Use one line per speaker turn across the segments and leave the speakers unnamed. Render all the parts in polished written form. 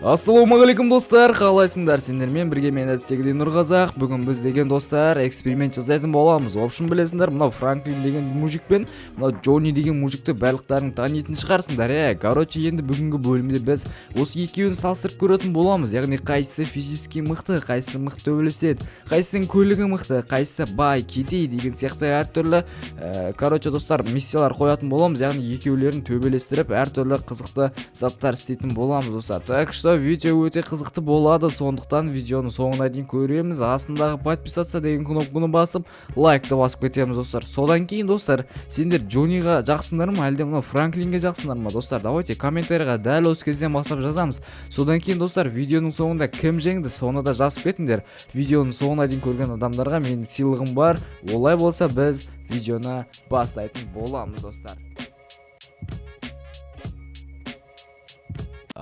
Ассалаумағалейкум достар, қалайсыңдар? Сендермен бірге мен әдеттегідей Нұрғазақ. Бүгін біз деген достар эксперимент жасайтын боламыз. В общем, білесіңдер, мынау Франклин деген мужик пен мынау Джонни деген мужикті барлықтарың танитын шығарсыңдар. Короче, енді бүгінгі бөлімде біз осы екеуін салыстырып көретін боламыз. Яғни қайсысы физически мықты, қайсысы мықты төбелеседі, қайсысының көлігі мықты, қайсысы бай, кедей деген сияқты әртүрлі короче достар, миссиялар қоятын боламыз. Яғни екеулерін төбелестіріп әртүрлі қызықты заттар істейтін боламыз достар. Так что видео өте қызықты болады, сондықтан видеоны соңына дейін көреміз. Астындағы подписаться деген кнопканы басып, лайкты басып кетеміз достар. Содан кейін достар, сендер Джонниға жақсыңдар ма, әлде мына Франклинге жақсыңдар ма достар? Давайте комментарийға дәл осы кезден бастап жазамыз. Содан кейін достар, видеоның соңында кім жеңді, соны да жазып кетіңдер. Видеоның соңына дейін көрген адамдарға менің сыйлығым бар. Олай болса біз видеоны бастайтын боламыз достар.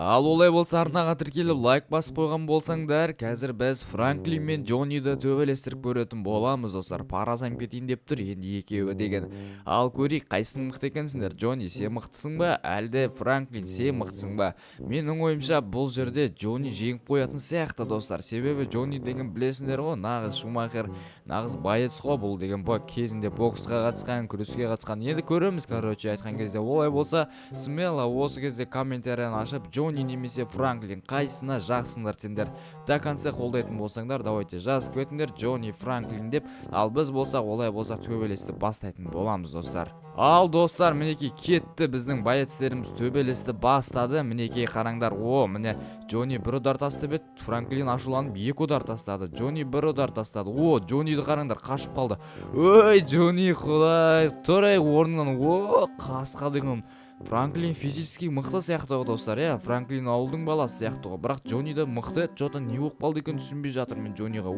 Ал олай болса арнаға тіркеліп лайк басып қойған болсаңдар, қазір біз Франклин мен Джонниді төбелестіріп көретін боламыз достар. Парасам кетейін деп тұр енді екеуі деген. Ал көрейік, қайсың мықты екенсіңдер? Джонни, сен мықтысың ба, әлде Франклин сен мықтысың ба? Менің ойымша бұл жерде Джонни жеңіп қоятын сияқты достар. Себебі Джонни деген білесіңдер ғой, нағыз Шумахер, нағыз боец қой бұл деген. Кезінде боксқа қатысқан, күреске қатысқан. Енді көреміз, короче, айтқан кезде. Олай болса, смело осы кезде комментарияны ашып, Джонни немесе Франклин қайсына жақсыңдар сендер до конца қолдайтын болсаңдар, давайте жазып кетіңдер Джонни, Франклин деп. Ал біз болсақ, олай болсақ төбелесті бастайтын боламыз достар. Ал достар, мінекей кетті, біздің боецтеріміз төбелесті бастады. Мінекей қараңдар, міне Джонни бір удар тастап еді, Франклин ашуланып екі удар тастады. Джонни бір удар тастады. Джонниді қараңдар, қашып қалды. Ой, Джонни, құдай, тұр орнынан. Қасқа деген. Франклин физически мықты сияқты ғой достар, Франклин ауылдың баласы сияқты ғой. Бірақ Джонни да мықты, жота не болып қалды екен түсінбей жатыр мен Джонниға.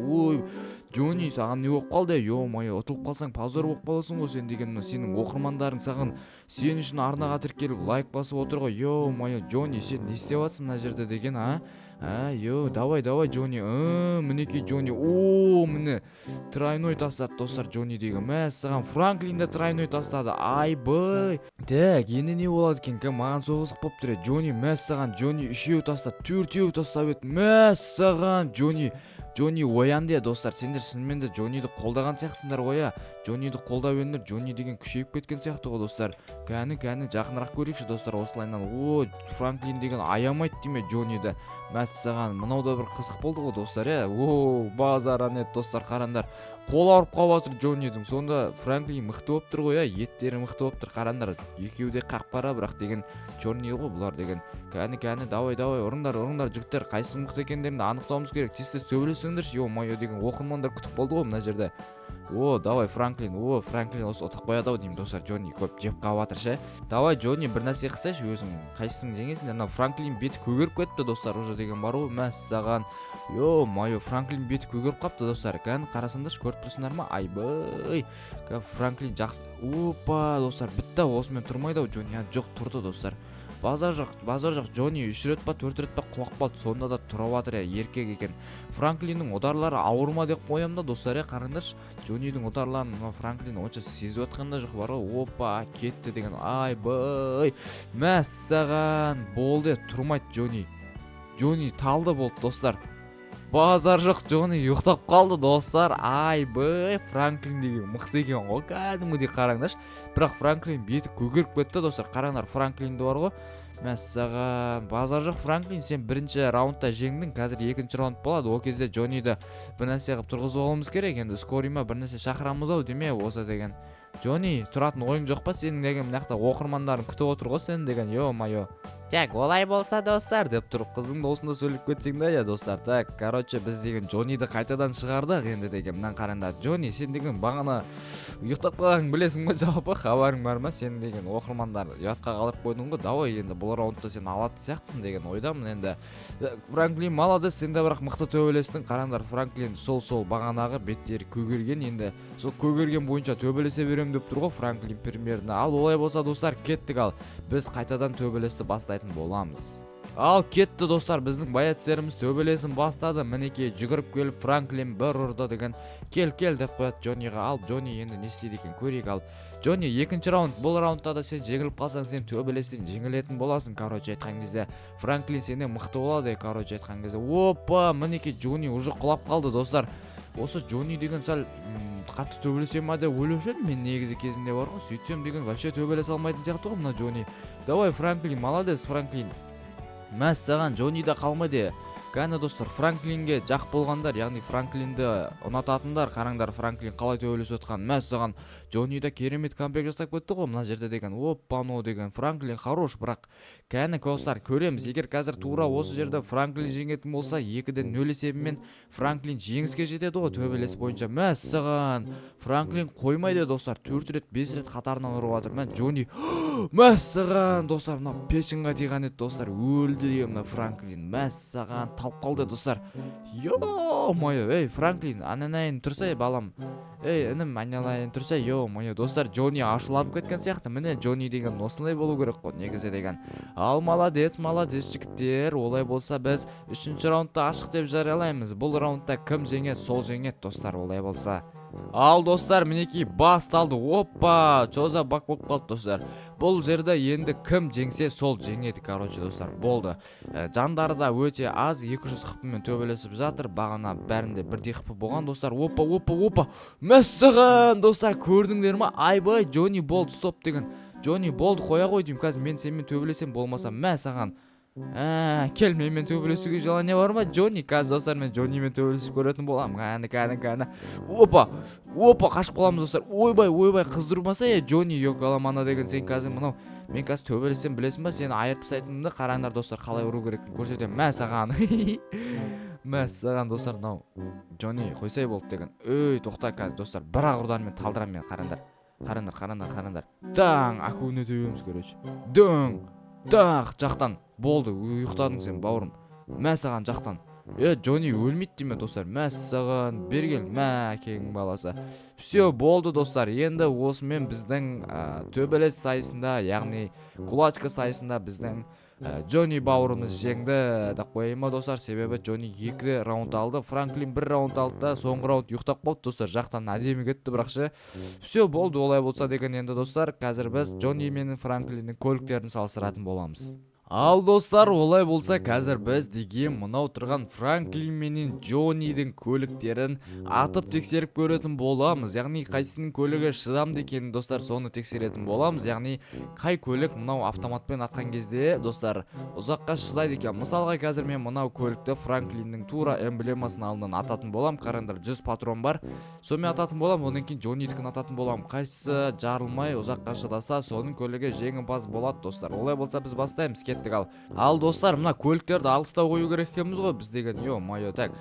Джонни, саған не болып қалды? Йо-майо, ұтылып қалсаң позор болып қаласың ғой сен деген. Сенің оқырмандарың саған сен үшін арнаға тіркеліп лайк басып отыр ғой. Йо-майо, Джонни, сен не істеп жатсың мына жерде деген, давай Джонни. Мінекей Джонни. Міне тройной тастады достар Джонни деген. Саған Франклин де тройной тастады. Айбай. Так, енді не болады екен? Маған соғысып болып тұр. Джонни, саған Джонни үшеу тастады, төртеу тастап еді. Саған Джонни оянды достар. Сендер шынымен де Джонниді қолдаған сияқтысыңдар ғой. Джонниді қолдап едіңдер. Джонни деген күшейіп кеткен сияқты ғой достар. Кәні жақынырақ көрейікші достар осылайынан. Франклин деген аямайды деме Джонниді. Саған мынау да бір қызық болды ғой достар. Базаран еді достар, қарандар. Қол ауырып қалып жатыр Джоннидің. Сонда Франклин мықты болып тұр ғой, еттері мықты болып тұр. Қарандар, екеуі де қақпара, бірақ деген черный ғой бұлар деген. Кәні, давай, ұрыңдар жігіттер, қайсы мықты екендерін анықтауымыз керек. Тез төбелесіңдерші. Йо-майо деген оқырмандар күтіп болды ғой мына жерде. Давай Франклин, Франклин осы ұтып қояды ау деймін достар. Джонни көп жеп қалып жатыр ше. Давай Джонни, бір нәрсе қылсайшы, өзің қайсысын жеңесіңдер. Мына Франклин беті көгеріп кетті достар уже деген бар ғой. Саған. Йо-майо, Франклин беті көгеріп қапты достар. Кәні қарасаңдаршы, көріп тұрсыңдар ма? Айбай. Франклин жақсы. Достар, бітті, осымен тұрмайды ау Джонни. Жоқ, тұрды достар. Базар жоқ, Джонни 3 рет па 4 рет па құлап қалды, сонда да тұрып жатыр, еркек екен. Франклиннің ударлары ауырма деп қоямын да достар, қараңдаршы. Джоннидің ударларын Франклин онша сезіп жатқан да жоқ бар ғой. Кетті деген. Айбай. Саған болды, тұрмайды Джонни. Джонни талды болды достар. Базар жоқ, Джонни ұйықтап қалды достар. Айбай, Франклин деген мықты екен ғой, кәдімгідей қараңдаршы. Бірақ Франклин беті көгеріп кетті достар. Қараңдар, Франклинді бар ғой. Саған базар жоқ Франклин, сен бірінші раундта жеңдің, қазір екінші раунд болады. Ол кезде Джонниді бір нәрсе қылып тұрғызып алуымыз керек. Енді скорима бір нәрсе шақырамыз ау деме осы деген. Джонни, тұратын ойың жоқ па сенің деген? Мынақта оқырмандарың күтіп отыр ғой сен деген. Йо-майо. Так, олай болса достар деп тұрып қызың досында сөйлеп кетсең да достар. Так, короче, біз деген Джонниді қайтадан шығардық енді деген. Мынан қараңдар, Джонни, сен деген бағана ұйықтап қалғанын білесің ғой, жалпы хабарың бар ма? Сен деген оқырмандар ұятқа қалып қойдың ғой. Давай енді бұл раундта сен алатын сияқтысың деген ойдамын енді. Франклин молодец, сен де бірақ мықты төбелестің. Қараңдар, Франклин сол бағанағы беттері көгерген, енді сол көгерген бойынша төбелесе берем деп тұр ғой Франклин примерно. Ал олай болса достар, кеттік. Ал біз қайтадан төбелесті бастайтын боламыз. Ал кетті достар, біздің боецтеріміз төбелесін бастады. Мінекей жүгіріп келіп Франклин бір ұрды деген. Кел деп қояды Джонниға. Ал Джонни енді не істейді екен көрейік. Ал Джонни, екінші раунд. Бұл раундта да сен жеңіліп қалсаң, сен төбелестен жеңілетін боласың, короче айтқан кезде. Франклин сенен мықты болады, короче айтқан кезде. Опа, мінекей Джонни уже құлап қалды, достар. Осы Джонни деген сәл қатты төбелесе ма деп ойлаушы едім мен негізі кезінде бар ғой. Сөйтсем деген вообще төбелесе алмайтын сияқты ғой мына Джонни. Давай, Франклин, молодец, Франклин. Мәс саған, Джонни да қалмайды. Кәне достар, Франклинге жақ болғандар, яғни Франклинді ұнататындар, қараңдар Франклин қалай төбелесіп отқан. Мәс саған, Джонни да керемет камбэк жасап кетті ғой мына жерде деген. Оппано деген, Франклин хорош, бірақ кәне достар, көреміз. Егер қазір тура осы жерде Франклин жеңетін болса, 2-0 есебімен Франклин жеңіске жетеді ғой төбелес бойынша. Мәс саған, Франклин қоймайды достар, 4 рет 5 рет қатарынан ұрып жатыр. Мен Джонни, мәс саған достар, мына пешінға тиған еді достар, өлді деген мына Франклин. Мәс саған, талып қалды достар. Йо-моё, ей Франклин, ананайын тұрсай балам. Ей інім, айналайын тұрсай. Йо-моё достар, Джонни ашылап кеткен сияқты. Міне Джонни деген осындай болу керек қой негізі деген. Ал молодец, молодец жігіттер. Олай болса біз 3-ші раундта ашық деп жариялаймыз. Бұл раундта кім жеңеді, сол жеңеді достар, олай болса. Ал достар, мінекей басталды. Опа, чоза бак болып қалды достар. Бұл жерде енді кім жеңсе сол жеңеді, короче достар. Болды. Жандары да өте аз, 200 хпмен төбелесіп жатыр. Бағана бәрінде бірдей хп болған достар. Опа. Мәссаған достар, көрдіңдер ма? Айбай, Джонни болды, стоп деген. Джонни болды, қоя қой деймін. Қазір мен сенімен төбелесем, болмаса мәссаған. Кел, менімен төбелесуге желание бар ма, Джонни? Қазір достар, мен Джоннимен төбелесіп көретін болам. Кәні. Опа, қашып қаламыз достар. Ойбай, қыздырмаса Джонни, аламана деген. Сен қазір мынау, мен қазір төбелесем, білесің ба, сені айырып тастайтынымды қараңдар достар, қалай ұру керектігін көрсетемін. Мәссаған достар, мынау Джонни қойсай болды деген. Тоқта қазір достар, бірақ ұрдармен талдырам мен, қараңдар. Таң, акуына төбеміз короче. Дақ, жақтан. Болды, ұйықтадың сен, бауырым. Мәссаған жақтан. Джонни өлмейді деме достар. Мәссаған, бергел, мәкең баласы. Все, болды достар. Енді осымен біздің төбелес сайысында, яғни кулачка сайысында біздің Джонни бауырымыз жеңді да қойма достар. Себебі Джонни 2 раунд алды, Франклин 1 раунд алды да, соңғы раунд ұйықтап қалды достар. Жақтан әдемі кетті бірақшы. Все, болды, олай болса деген енді достар. Қазір біз Джонни мен Франклиннің көліктерін салыстыратын боламыз. Ал достар, олай болса қазір біз деген мынау тұрған Франклин менен Джоннидің көліктерін атып тексеріп көретін боламыз. Яғни қайсының көлігі шыдамды екенін достар, соны тексеретін боламыз. Яғни қай көлік мынау автоматпен атқан кезде достар ұзаққа шыдайды екен. Мысалға қазір мен мынау көлікті Франклиннің тура эмблемасының алдынан ататын болам. Қараңдар, 100 патрон бар. Сонымен ататын болам, одан кейін Джоннидікін ататын болам. Қайсысы жарылмай ұзаққа шыдаса, соның көлігі жеңімпаз болады достар. Олай болса біз бастаймыз. Ал достар, мына көліктерді алыстау қою керек екенбіз ғой біз деген. Йо-моё, так,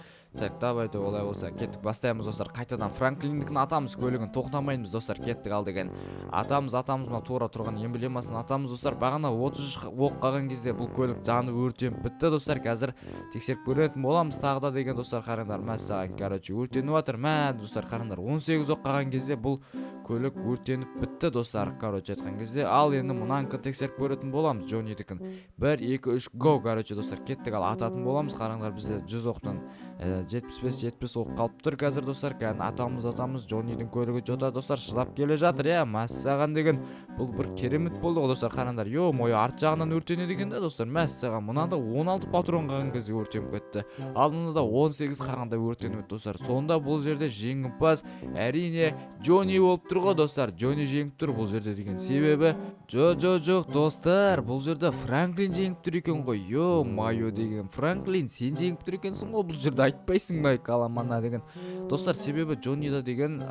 давайте олай болса кеттік, бастаймыз достар. Қайтадан Франклиндікін атамыз, көлігін тоқтамаймыз достар, кеттік ал деген. Атамыз, мына тура тұрған эмблемасын атамыз достар. Бағана 33 оқ қалған кезде бұл көлік жаны өртеніп бітті достар. Қазір тексеріп көретін боламыз тағы да деген достар. Қараңдар, мәссаған, короче, өртеніп жатыр. Достар, қараңдар, 18 оқ қалған кезде бұл көлік өртеніп бітті достар, короче айтқан кезде. Ал енді мынанкін тексеріп көретін боламыз, Джоннидікін. 1, 2, 3, go, короче достар, кеттік, ал ататын боламыз. Қараңдар, бізде 100 оқтан 75 оқ қалып тұр қазір достар. Кән атамыз, Джоннидің көлігі жота достар, шыдап келе жатыр. Мәссаған деген, бұл бір керемет болды ғой достар. Қараңдар, йо-моё, арт жағынан өртенеді екен де достар. Мәссаған, мынада 16 патрон қалған кезде өртеніп кетті. Алдыңызда 18 қалғанда өртеніп достар. Сонда бұл жерде жеңімпаз әрине Джонни болып тұр ғой достар. Джонни жеңіп тұр бұл жерде деген. Себебі жоқ достар, бұл жерде Франклин жеңіп тұр екен ғой. Йо-моё деген, Франклин сен жеңіп тұр екенсің ғой бұл жерде, айтпайсың ба каламана деген достар. Себебі Джоннида деген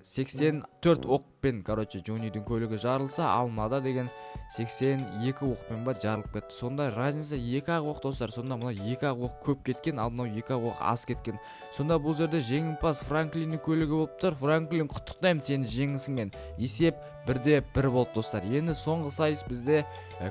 84 оқпен, короче, Джоннидің көлігі жарылса, алмада деген 82 оқпен ба жарылып кетті. Сонда разница 2-ақ оқ достар. Сонда мына 2-ақ оқ көп кеткен, ал мынау 2-ақ оқ аз кеткен. Сонда бұл жерде жеңімпаз Франклиннің көлігі болып тұр. Франклин, құттықтаймын сені жеңісіңмен. Есеп 1-1 болды достар. Енді соңғы сайыс бізде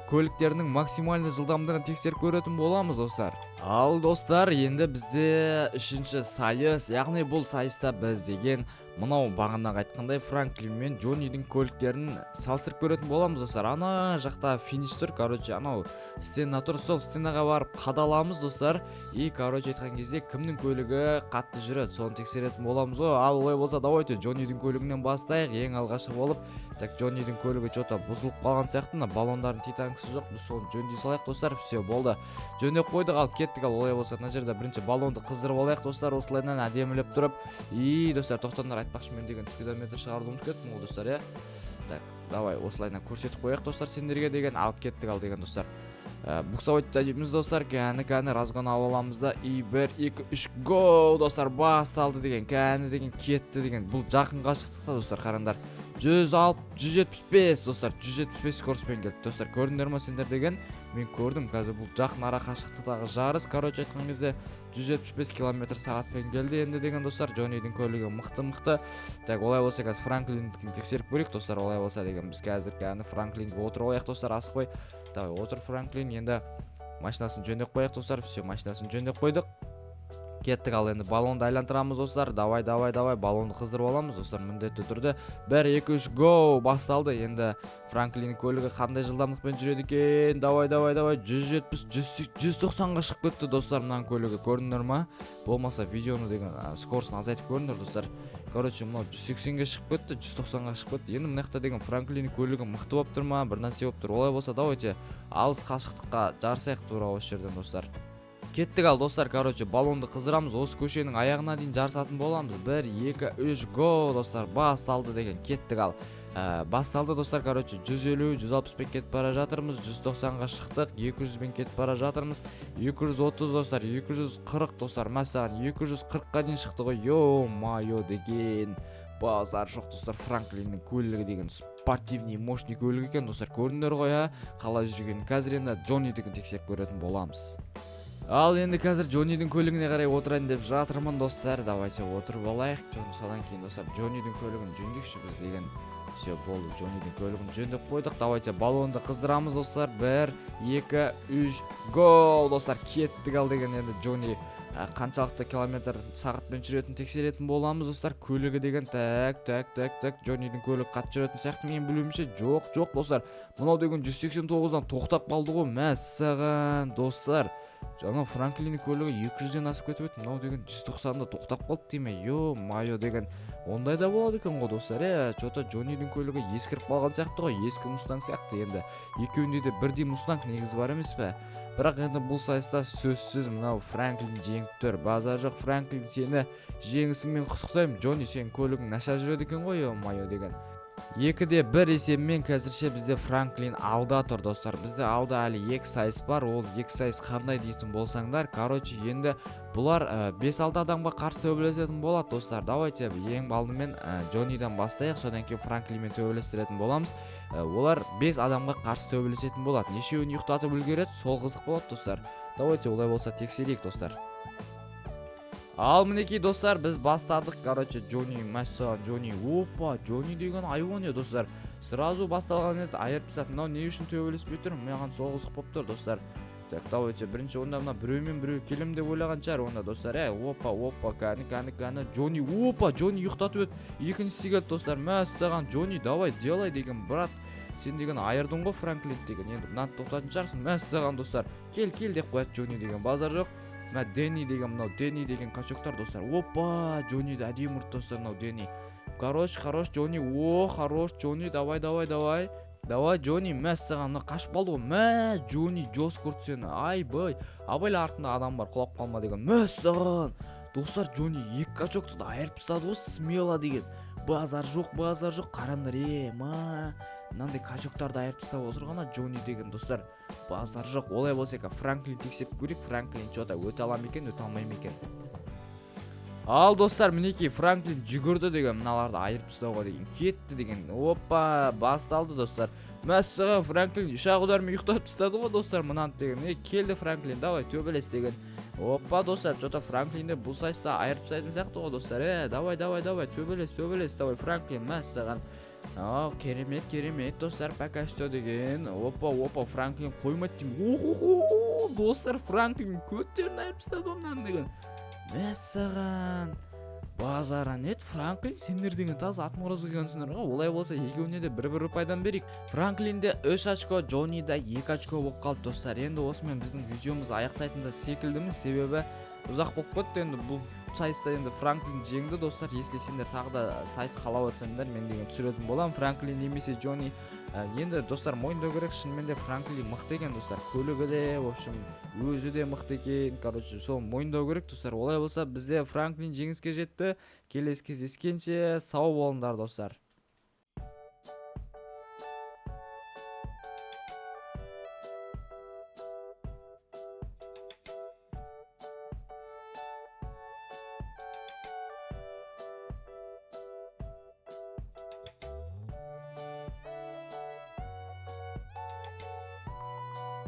көліктерінің максимальный жылдамдығын тексеріп көретін боламыз достар. Ал достар, енді бізде 3-ші сайыс, яғни бұл сайыста біз деген мынау бағанағы айтқандай Франклин мен Джоннидің көліктерін салыстырып көретін боламыз достар. Ана жақта финиш тұр, анау стена тұр, сол стенаға барып қадаламыз достар. И айтқан кезде кімнің көлігі қатты жүреді, соны тексеретін боламыз ғой. Ал олай болса, давайте Джоннидің көлігінен бастайық. Ең алғашқы болып, так Джоннидің көлігі что-то бұзылып қалған сияқты, мына баллондардың титангысы жоқ, біз соны жөндей салайық достар. Все болды. Жөндеп қойдық, ал кеттік. Ал олай болса, мына жерде бірінші баллонды қыздырып алайық достар, осылайынан әдемілеп тұрып. И достар, тоқтаңдар, айтпақшы, мен деген спидометр шығаруды ұмытып кеттім ғой достар, иә. Так, давай осылайынан көрсетіп қояйық достар, сендерге деген. Алып кеттік ал деген достар. Буксовать дейміз достар, кәні разгон аламыз да. И 1 2 3 го достар, басталды деген, кәні деген кетті деген. Бұл жақын қашықтықта достар, қараңдар. 175 достар, 175 скороспен келді достар. Көрдіңдер ма сендер деген? Мен көрдім, қазір бұл жақын ара қашықтықтағы жарыс. Айтқан кезде 175 км/сағатпен келді енді деген достар. Джоннидің көлігі мықты. Так, олай болса қазір Франклиндікін тексеріп көрейік достар. Олай болса деген, біз қазір кәні Франклинге отырып алайық достар, асықпай. Давай, отыр Франклин, енді машинасын жөндеп қояйық достар. Все, машинасын жөндеп қойдық. Кеттік, ал енді баллонды айлантырамыз достар. Давай, баллонды қыздырып аламыз достар, міндетті түрде. 1 2 3 го басталды. Енді Франклин көлігі қандай жылдамдықпен жүреді екен? Давай 170 190-ға шығып кетті достар, мына көлігі. Көрдіңдер ма? Болмаса видеоны деген скорысын азайтып көріңдер достар. Мынау 180-ге шығып кетті, 190-ға шығып кетті. Енді мынақта деген Франклин көлігі мықты болып тұр ма? Bir нәрсе болып тұр. Олай болса, давайте алыс қашықтыққа жарысайық тура осы жерден достар. Кеттік, ал достар, баллонды қыздырамыз, осы көшенің аяғына дейін жарысатын боламыз. 1 2 3 го достар, басталды деген. Кеттік, ал басталды достар. 150 165 кетіп бара жатырмыз, 190-ға шықтық, 200-бен кетіп бара жатырмыз, 230 достар, 240 достар, мәссаған 240-қа дейін шықты ғой. Йо-майо деген базар жоқ достар. Франклиннің көлігі деген спортивный, мощный көлігі екен достар. Көрдіңдер ғой, қалай жүргенін. Қазір енді Джоннидікін тексеріп көретін боламыз. Ал енді қазір Джоннидің көлігіне қарай отырайын деп жатырмын достар. Давайте отырып алайық. Содан кейін достар, Джоннидің көлігін жөндейікші біз деген. Все, болды, Джоннидің көлігін жөндеп қойдық. Давайте баллонды қыздырамыз достар. 1 2 3 го достар, кеттік, ал деген. Енді Джонни қаншалықты км/сағатпен жүретін тексеретін боламыз достар. Көлігі деген так. Джоннидің көлігі қатты жүретін сияқты, мен білуімше. Жоқ достар, мынау деген 189-дан тоқтап қалды ғой. Мәссаған достар, жаңа Франклин көлігі 200-ден асып кетіп еді, мынау деген 190-да тоқтап қалды дейме. Йо-майо деген, ондай да болады екен ғой достар. Что-то Джоннидің көлігі ескіріп қалған сияқты ғой, ескі Мустанг сияқты. Енді екеуінде де бірдей Мустанг негізі бар емес пе? Бірақ енді бұл сайыста сөзсіз мынау Франклин жеңіп тұр. Базар жоқ, Франклин, сені жеңісіңмен құттықтаймын. Джонни, сенің көлігің наша жүреді екен ғой, йо-майо деген. 2-1 есебімен қазірше бізде Франклин алда тұр достар. Бізде алда әлі 2 сайыс бар. Ол 2 сайыс қандай дейтін болсаңдар, енді бұлар 5-6 адамға қарсы төбелесетін болады достар. Давайте ең алдымен Джоннидан бастайық, содан кейін Франклинмен төбелестіретін боламыз. Олар 5 адамға қарсы төбелесетін болады. Нешеуін ұйықтатып үлгереді, сол қызық болады достар. Давайте олай болса тексерейік достар. Ал мінекей достар, біз бастадық. Джонни, мәссаған Джонни. Опа, Джонни деген айуан е достар. Сразу басталған еді, айырып тастады. Мынау не үшін төбелеспей тұр? Маған соғысып болып тұр достар. Так, давайте бірінші онда мына біреумен біреу келем деп ойлаған шығар онда достар. Опа, кәні Джонни. Опа, Джонни ұйықтатып еді. Екіншісі келді достар. Мәссаған Джонни, давай делай деген, брат. Сен деген айырдың ғой Франклин деген. Енді мынаны тоқтатын шығарсың. Мәссаған достар. Кел деп қояды Джонни деген. Базар жоқ. Мына Дэнни деген, мынау Дэнни деген качоктар достар. Опа, Джонни да әдемі ұрды достар мынау Дэнни. Хорош Джонни. Хорош Джонни, давай. Давай Джонни, мәссаған, мына қашып қалды ғой. Джонни жос көрді сені. Абайла артында адам бар, құлап қалма деген. Мәссаған достар, Джонни 2 качокты да айырып тастады ғой, смело деген. Базар жоқ, қараңдар, мынандай качоктарды айырып тастап отырғаны Джонни деген достар. Базар жоқ. Олай болса Франклин тексеріп көрейік. Франклин что-то өте алам екен, өте алмайм екен. Ал достар, мінекей Франклин жүгірді деген, мыналарды айырып тастауға деген, кетті деген. Опа, басталды достар. Мәссаған Франклин шағудармен ұйықтатып тастады ғой достар мынаны деген. Келді Франклин, давай төбелес деген. Опа достар, что-то Франклинді бұл сайыста айырып тастайтын сияқты ғой достар. Давай, төбелес, давай Франклин, мәссаған. Керемет достар, пока что деген. Опа, Франклин қоймайды дейм. Достар, Франклин көттерін айырып тастады мынаны деген. Мәссаған базара нет, Франклин, сендер деген таза атмороз екенсіңдер ғой. Олай болса екеуіне де бір ұпайдан берейік. Франклинде 3 очко, Джоннида 2 очко болып қалды достар. Енді осымен біздің видеомызды аяқтайтында секілдіміз, себебі ұзақ болып кетті. Енді бұл сайыста енді Франклин жеңді достар. Если сендер тағы да сайыс қалап отсаңдар, мен деген түсіретін боламын. Франклин немесе Джонни. Енді достар мойындау керек, шынымен де Франклин мықты екен достар. Көлігі де, в общем, өзі де мықты екен. Короче, сол мойындау керек достар. Олай болса бізде Франклин жеңіске жетті. Келесі кездескенше сау болыңдар достар.